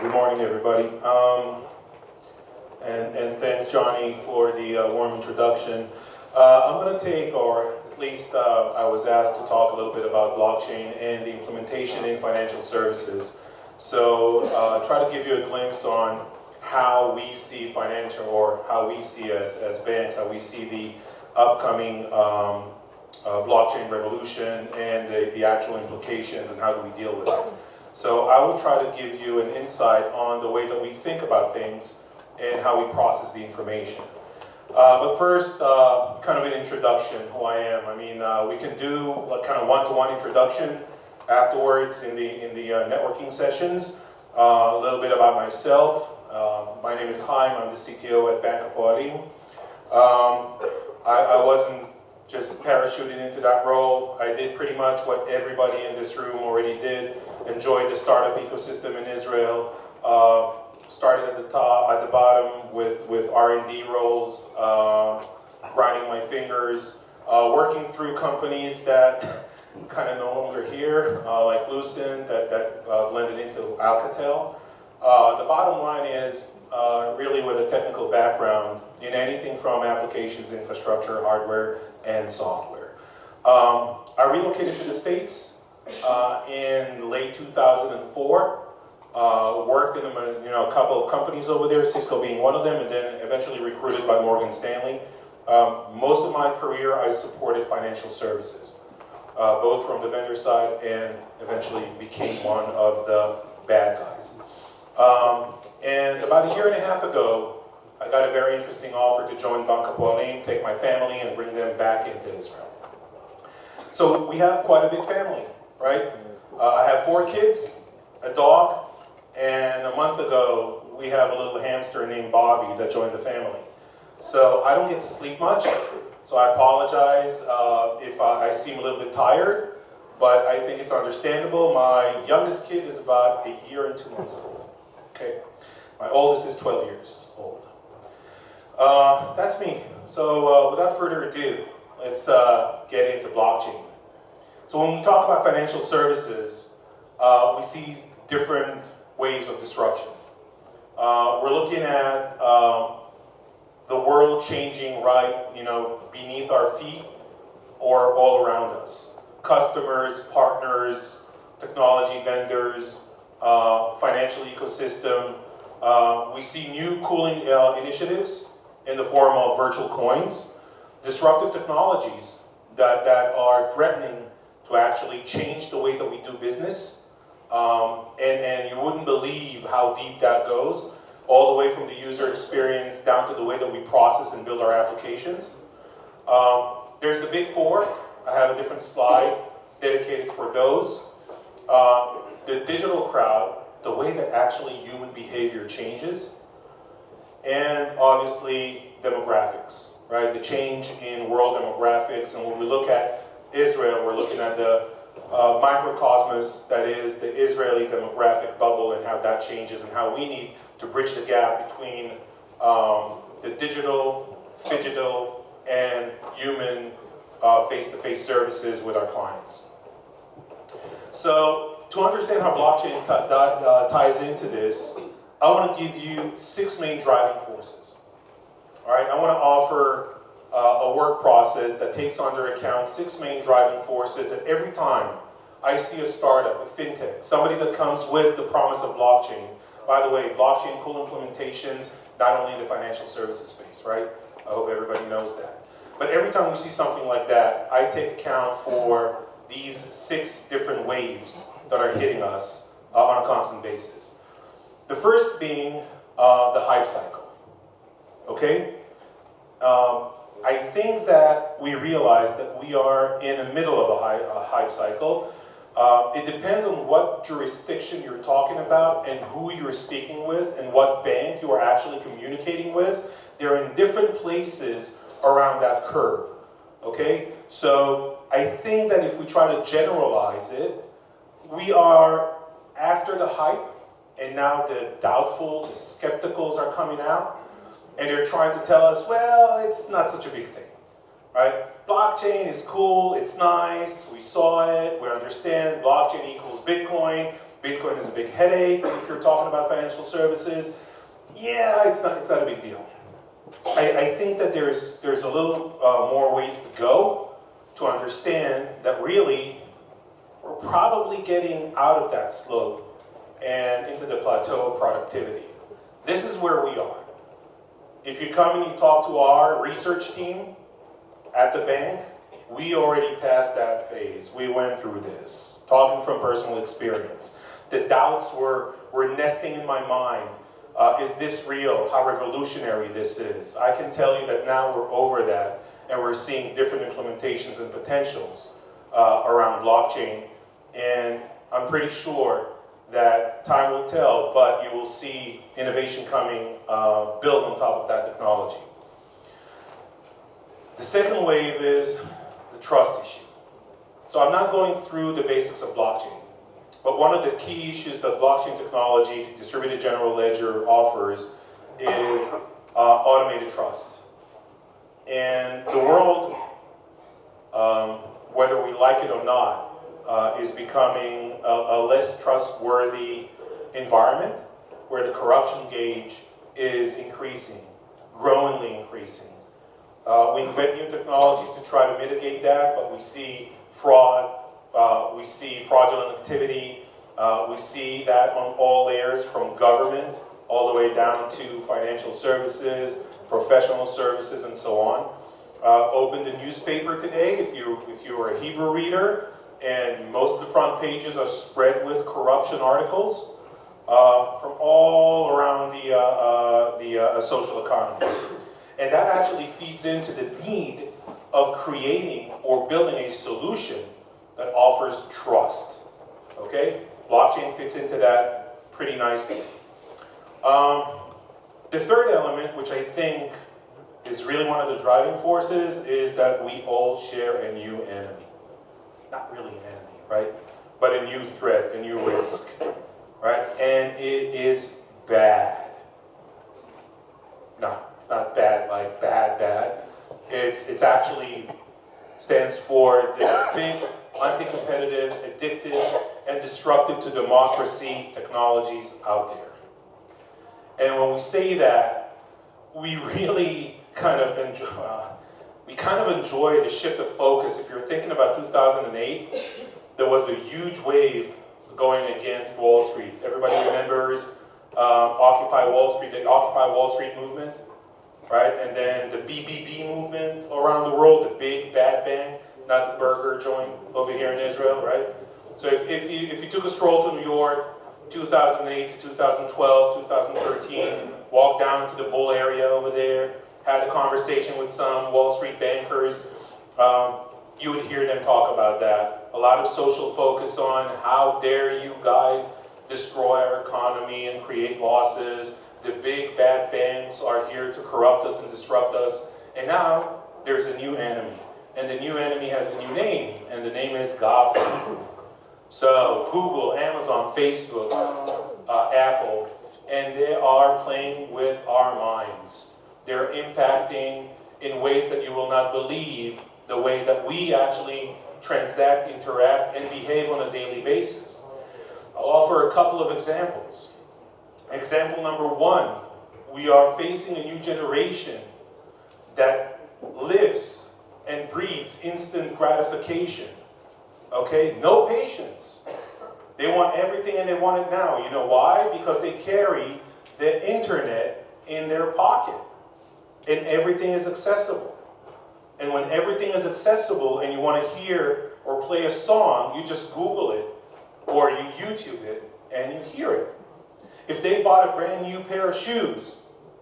Good morning, everybody. And thanks, Johnny, for the warm introduction. I'm going to take, or at least I was asked to talk a little bit about blockchain and the implementation in financial services. So try to give you a glimpse on how we see financial, or how we see as banks, how we see the upcoming blockchain revolution and the actual implications and how do we deal with it. So I will try to give you an insight on the way that we think about things and how we process the information. But first, kind of an introduction, who I am. I mean, we can do a kind of one-to-one introduction afterwards in the networking sessions. A little bit about myself. My name is Chaim. I'm the CTO at Bank Hapoalim. I wasn't just parachuting into that role. I did pretty much what everybody in this room already did. Enjoyed the startup ecosystem in Israel. Started at the top, at the bottom with R&D roles, grinding my fingers, working through companies that kind of no longer here, like Lucent, that blended into Alcatel. The bottom line is really with a technical background in anything from applications, infrastructure, hardware, and software. I relocated to the States in late 2004. Worked in a couple of companies over there, Cisco being one of them, and then eventually recruited by Morgan Stanley. Most of my career, I supported financial services, both from the vendor side and eventually became one of the bad guys. And about a year and a half ago, I got a very interesting offer to join Bank Hapoalim, take my family and bring them back into Israel. So we have quite a big family, right? I have 4 kids, a dog, and a month ago, we have a little hamster named Bobby that joined the family. So I don't get to sleep much, so I apologize if I seem a little bit tired, but I think it's understandable. My youngest kid is about a year and 2 months old, okay? My oldest is 12 years old. That's me. So without further ado, let's get into blockchain. So when we talk about financial services, we see different waves of disruption. We're looking at the world changing right, beneath our feet or all around us. Customers, partners, technology vendors, financial ecosystem. We see new cooling initiatives in the form of virtual coins, disruptive technologies that are threatening to actually change the way that we do business. And you wouldn't believe how deep that goes, all the way from the user experience down to the way that we process and build our applications. There's the big 4. I have a different slide dedicated for those. The digital crowd, the way that actually human behavior changes, and obviously demographics, right? The change in world demographics, and when we look at Israel, we're looking at the microcosmos that is the Israeli demographic bubble and how that changes and how we need to bridge the gap between the digital, phygital, and human face-to-face services with our clients. So to understand how blockchain ties into this, I want to give you 6 main driving forces. All right, I want to offer a work process that takes under account 6 main driving forces that every time I see a startup, a fintech, somebody that comes with the promise of blockchain. By the way, blockchain cool implementations, not only in the financial services space, right? I hope everybody knows that. But every time we see something like that, I take account for these 6 different waves that are hitting us on a constant basis. The first being the hype cycle, okay? I think that we realize that we are in the middle of a hype cycle. It depends on what jurisdiction you're talking about and who you're speaking with and what bank you are actually communicating with. They're in different places around that curve, okay? So I think that if we try to generalize it, we are after the hype, and now the doubtful, the skepticals are coming out, and they're trying to tell us, well, it's not such a big thing, right? Blockchain is cool, it's nice, we saw it, we understand blockchain equals Bitcoin, Bitcoin is a big headache if you're talking about financial services. Yeah, it's not a big deal. I think that there's a little more ways to go to understand that really we're probably getting out of that slope and into the plateau of productivity. This is where we are. If you come and you talk to our research team at the bank, we already passed that phase. We went through this, talking from personal experience. The doubts were nesting in my mind. Is this real? How revolutionary this is? I can tell you that now we're over that, and we're seeing different implementations and potentials around blockchain. And I'm pretty sure that time will tell, but you will see innovation coming built on top of that technology. The second wave is the trust issue. So I'm not going through the basics of blockchain, but one of the key issues that blockchain technology, distributed general ledger, offers is automated trust. And the world, whether we like it or not, is becoming a less trustworthy environment where the corruption gauge is increasing, growingly increasing. We invent new technologies to try to mitigate that, but we see fraud, we see fraudulent activity, we see that on all layers from government all the way down to financial services, professional services, and so on. Open the newspaper today if you're a Hebrew reader, and most of the front pages are spread with corruption articles from all around the social economy. And that actually feeds into the need of creating or building a solution that offers trust. Okay? Blockchain fits into that pretty nicely. The third element, which I think is really one of the driving forces, is that we all share a new enemy. Not really an enemy, right? But a new threat, a new risk, right? And it is bad. No, it's not bad like bad. It's actually stands for the big, anti-competitive, addictive, and destructive to democracy technologies out there. And when we say that, we really kind of enjoy the shift of focus. If you're thinking about 2008, there was a huge wave going against Wall Street. Everybody remembers Occupy Wall Street, the Occupy Wall Street movement, right? And then the BBB movement around the world, the big bad bank, not the burger joint over here in Israel, right? So if you took a stroll to New York, 2008 to 2012, 2013, walked down to the Bull area over there, had a conversation with some Wall Street bankers, you would hear them talk about that. A lot of social focus on how dare you guys destroy our economy and create losses. The big bad banks are here to corrupt us and disrupt us. And now there's a new enemy. And the new enemy has a new name, and the name is GAFA. So Google, Amazon, Facebook, Apple, and they are playing with our minds. They're impacting in ways that you will not believe the way that we actually transact, interact, and behave on a daily basis. I'll offer a couple of examples. Example number one, we are facing a new generation that lives and breeds instant gratification. Okay, no patience. They want everything and they want it now. You know why? Because they carry the internet in their pocket and everything is accessible. And when everything is accessible and you want to hear or play a song, you just Google it or you YouTube it and you hear it. If they bought a brand new pair of shoes,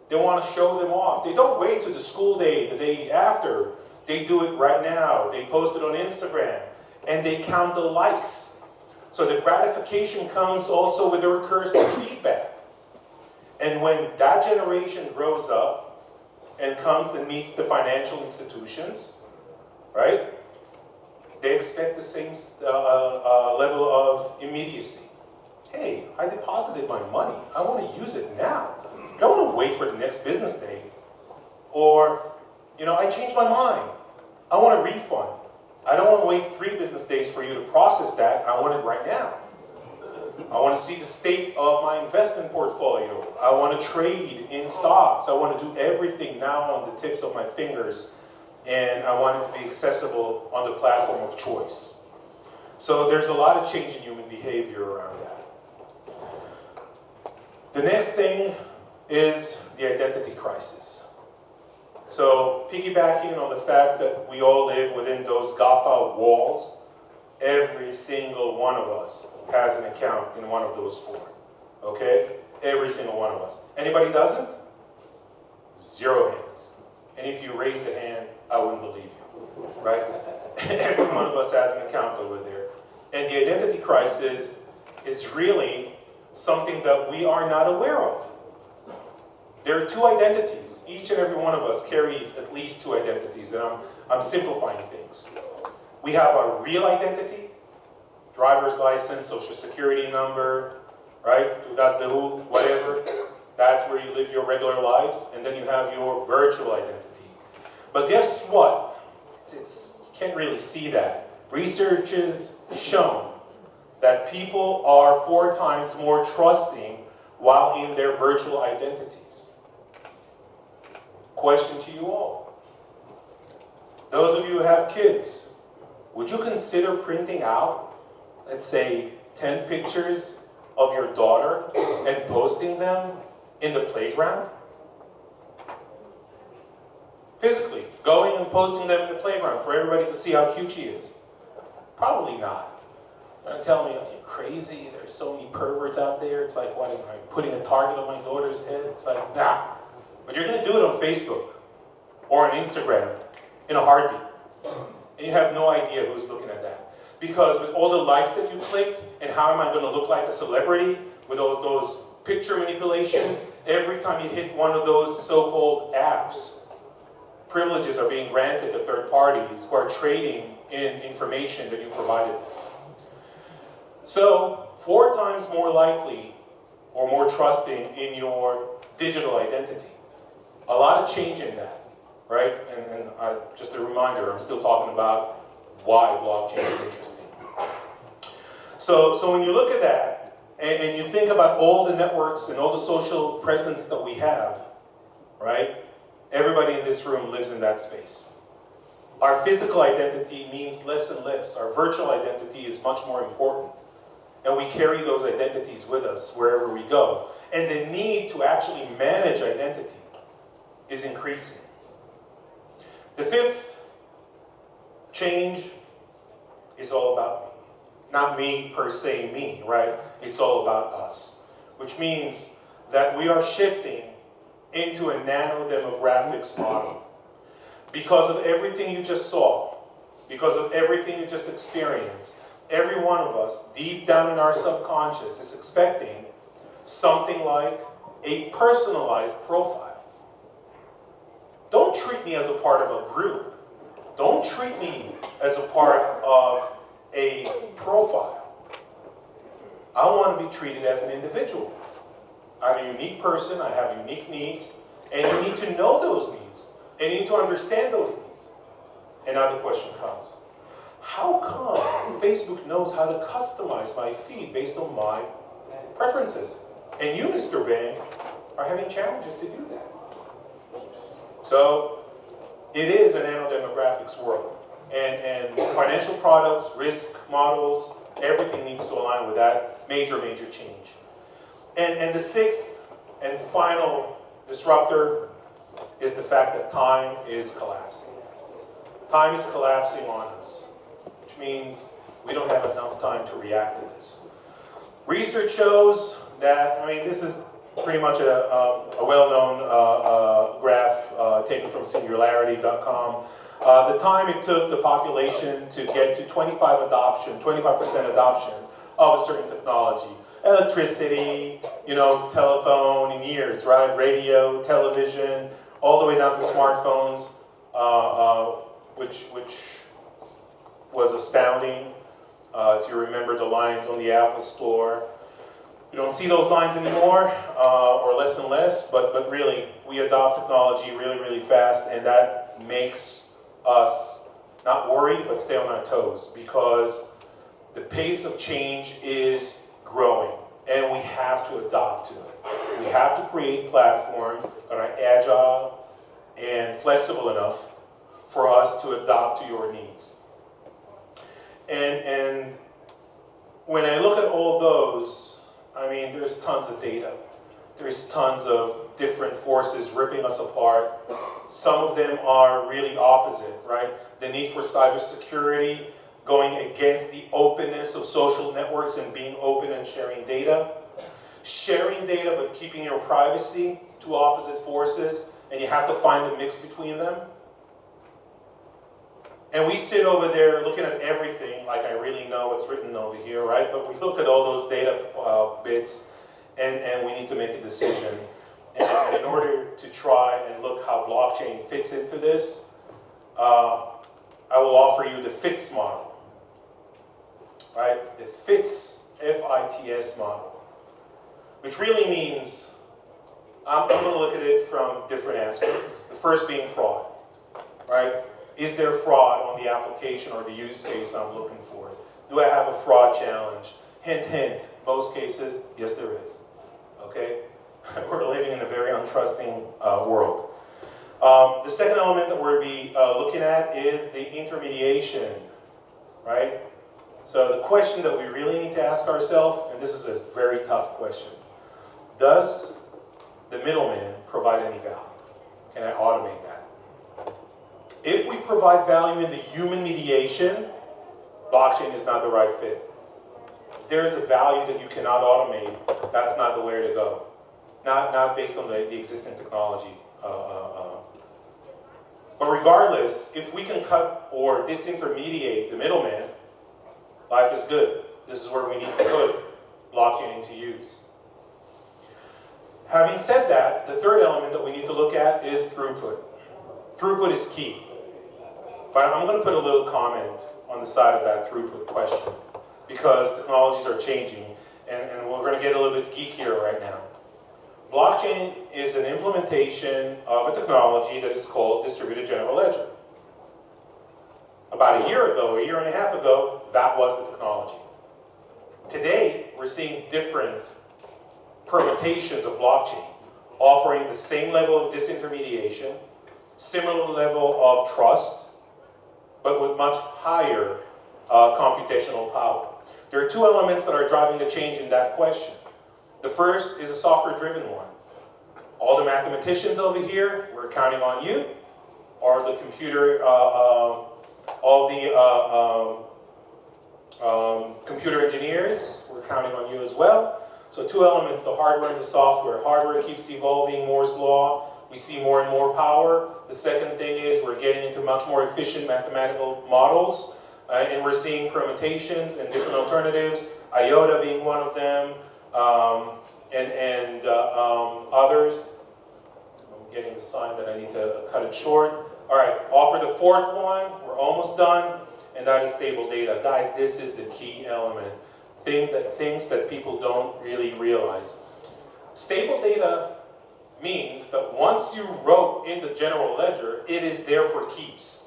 they want to show them off. They don't wait till the school day, the day after. They do it right now. They post it on Instagram and they count the likes. So the gratification comes also with the recursive feedback. And when that generation grows up and comes and meets the financial institutions, right, they expect the same level of immediacy. Hey, I deposited my money. I want to use it now. I don't want to wait for the next business day. Or, you know, I changed my mind. I want a refund. I don't want to wait 3 business days for you to process that. I want it right now. I want to see the state of my investment portfolio. I want to trade in stocks. I want to do everything now on the tips of my fingers, and I want it to be accessible on the platform of choice. So there's a lot of change in human behavior around that. The next thing is the identity crisis. So piggybacking on the fact that we all live within those GAFA walls, every single one of us has an account in one of those four, okay? Every single one of us. Anybody doesn't? 0 hands. And if you raised a hand, I wouldn't believe you, right? Every one of us has an account over there. And the identity crisis is really something that we are not aware of. There are 2 identities. Each and every one of us carries at least 2 identities, and I'm simplifying things. We have our real identity, driver's license, social security number, right? Zehut, whatever. That's where you live your regular lives. And then you have your virtual identity. But guess what? You can't really see that. Research has shown that people are 4 times more trusting while in their virtual identities. Question to you all. Those of you who have kids, would you consider printing out, let's say, 10 pictures of your daughter and posting them in the playground? Physically, going and posting them in the playground for everybody to see how cute she is? Probably not. You're gonna tell me, are you crazy? There's so many perverts out there. It's like, what, am I putting a target on my daughter's head? It's like, nah. But you're gonna do it on Facebook or on Instagram in a heartbeat. And you have no idea who's looking at that. Because with all the likes that you clicked, and how am I going to look like a celebrity with all those picture manipulations, every time you hit one of those so-called apps, privileges are being granted to third parties who are trading in information that you provided them. So, 4 times more likely or more trusting in your digital identity. A lot of change in that. Right? And just a reminder, I'm still talking about why blockchain is interesting. So when you look at that, and you think about all the networks and all the social presence that we have, right? Everybody in this room lives in that space. Our physical identity means less and less. Our virtual identity is much more important. And we carry those identities with us wherever we go. And the need to actually manage identity is increasing. The 5th change is all about me. Not me per se, me, right? It's all about us. Which means that we are shifting into a nano-demographics model. Because of everything you just saw, because of everything you just experienced, every one of us, deep down in our subconscious, is expecting something like a personalized profile. Don't treat me as a part of a group. Don't treat me as a part of a profile. I want to be treated as an individual. I'm a unique person, I have unique needs, and you need to know those needs, and you need to understand those needs. And now the question comes, how come Facebook knows how to customize my feed based on my preferences? And you, Mr. Bank, are having challenges to do that. So, it is a nano-demographics world. And financial products, risk models, everything needs to align with that major change. And the 6th and final disruptor is the fact that time is collapsing. Time is collapsing on us, which means we don't have enough time to react to this. Research shows that, I mean, this is pretty much a well-known graph taken from Singularity.com. The time it took the population to get to 25% adoption of a certain technology. Electricity, you know, telephone in years, right? Radio, television, all the way down to smartphones, which was astounding. If you remember the lines on the Apple Store. You don't see those lines anymore, or less and less, but really, we adopt technology really fast, and that makes us not worry, but stay on our toes, because the pace of change is growing, and we have to adopt to it. We have to create platforms that are agile and flexible enough for us to adapt to your needs. And when I look at all those, I mean, there's tons of data. There's tons of different forces ripping us apart. Some of them are really opposite, right? The need for cybersecurity, going against the openness of social networks and being open and sharing data. Sharing data but keeping your privacy, two opposite forces, and you have to find the mix between them. And we sit over there looking at everything like I really know what's written over here, right? But we look at all those data bits and we need to make a decision. And in order to try and look how blockchain fits into this, I will offer you the FITS model, right? The FITS, F-I-T-S model, which really means, I'm going to look at it from different aspects. The first being fraud, right? Is there fraud on the application or the use case I'm looking for? Do I have a fraud challenge? Hint, hint, most cases, yes there is, okay? We're living in a very untrusting world. The second element that we'll be looking at is the intermediation, right? So the question that we really need to ask ourselves, and this is a very tough question, does the middleman provide any value? Can I automate that? If we provide value in the human mediation, blockchain is not the right fit. If there's a value that you cannot automate, that's not the way to go. Not based on the existing technology. But regardless, if we can cut or disintermediate the middleman, life is good. This is where we need to put blockchain into use. Having said that, the third element that we need to look at is throughput. Throughput is key. But I'm going to put a little comment on the side of that throughput question because technologies are changing and we're going to get a little bit geekier right now. Blockchain is an implementation of a technology that is called distributed general ledger. About a year ago, a year and a half ago, that was the technology. Today, we're seeing different permutations of blockchain offering the same level of disintermediation, similar level of trust, but with much higher computational power. There are two elements that are driving the change in that question. The first is a software-driven one. All the mathematicians over here, we're counting on you, or the computer, all the computer engineers, we're counting on you as well. So two elements, the hardware and the software. Hardware keeps evolving, Moore's law. We see more and more power. The second thing is we're getting into much more efficient mathematical models, and we're seeing permutations and different alternatives, IOTA being one of them, and others. I'm getting the sign that I need to cut it short. All right, offer the fourth one. We're almost done, and that is stable data. Guys, this is the key element. Things that people don't really realize. Stable data means that once you wrote in the general ledger, it is there for keeps.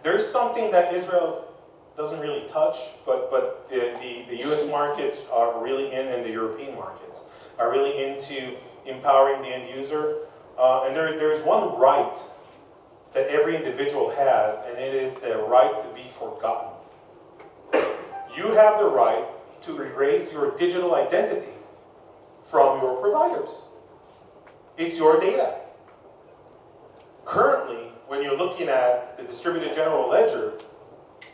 There's something that Israel doesn't really touch, but the US markets are really in, and the European markets are really into empowering the end user. And there's one right that every individual has, and it is the right to be forgotten. You have the right to erase your digital identity from your providers. It's your data. Currently, when you're looking at the distributed general ledger,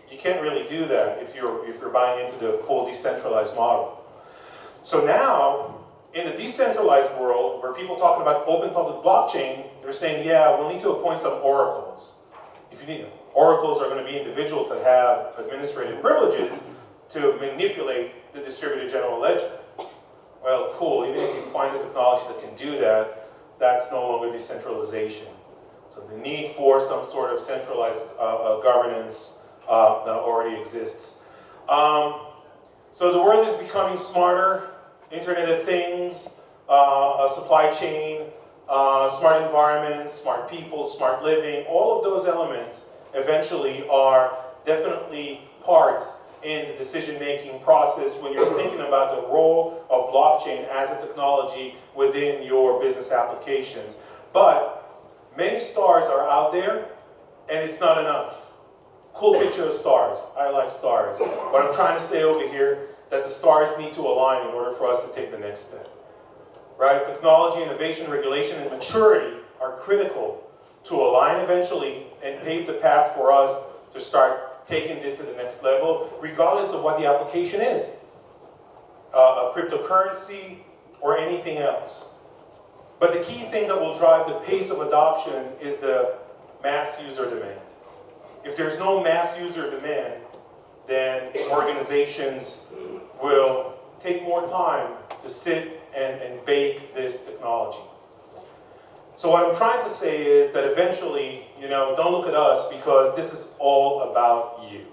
you can't really do that if you're buying into the full decentralized model. So now, in the decentralized world, where people talking about open public blockchain, they're saying, yeah, we'll need to appoint some oracles. If you need them. Oracles are going to be individuals that have administrative privileges to manipulate the distributed general ledger. Well, cool, even if you find the technology that can do that, that's no longer decentralization. So the need for some sort of centralized governance already exists. So the world is becoming smarter, Internet of Things, supply chain, smart environments, smart people, smart living, all of those elements eventually are definitely parts in the decision-making process when you're thinking about the role of blockchain as a technology within your business applications. But many stars are out there, and it's not enough. Cool picture of stars. I like stars. What I'm trying to say over here, that the stars need to align in order for us to take the next step. Right? Technology, innovation, regulation, and maturity are critical to align eventually and pave the path for us to start taking this to the next level, regardless of what the application is. A cryptocurrency or anything else. But the key thing that will drive the pace of adoption is the mass user demand. If there's no mass user demand, then organizations will take more time to sit and bake this technology. So what I'm trying to say is that eventually, don't look at us, because this is all about you.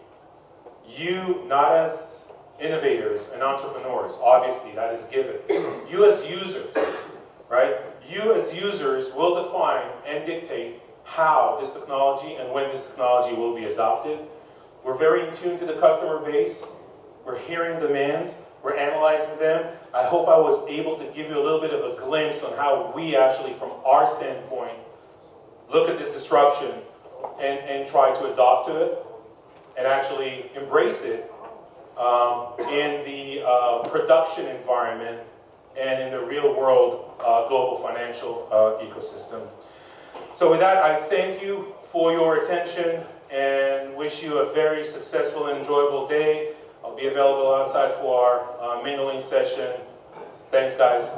You, not as innovators and entrepreneurs, obviously that is given. You as users, right? You as users will define and dictate how this technology and when this technology will be adopted. We're very in tune to the customer base. We're hearing demands. We're analyzing them. I hope I was able to give you a little bit of a glimpse on how we actually, from our standpoint, look at this disruption and try to adopt to it and actually embrace it in the production environment and in the real world global financial ecosystem. So with that, I thank you for your attention and wish you a very successful and enjoyable day. I'll be available outside for our mingling session. Thanks, guys.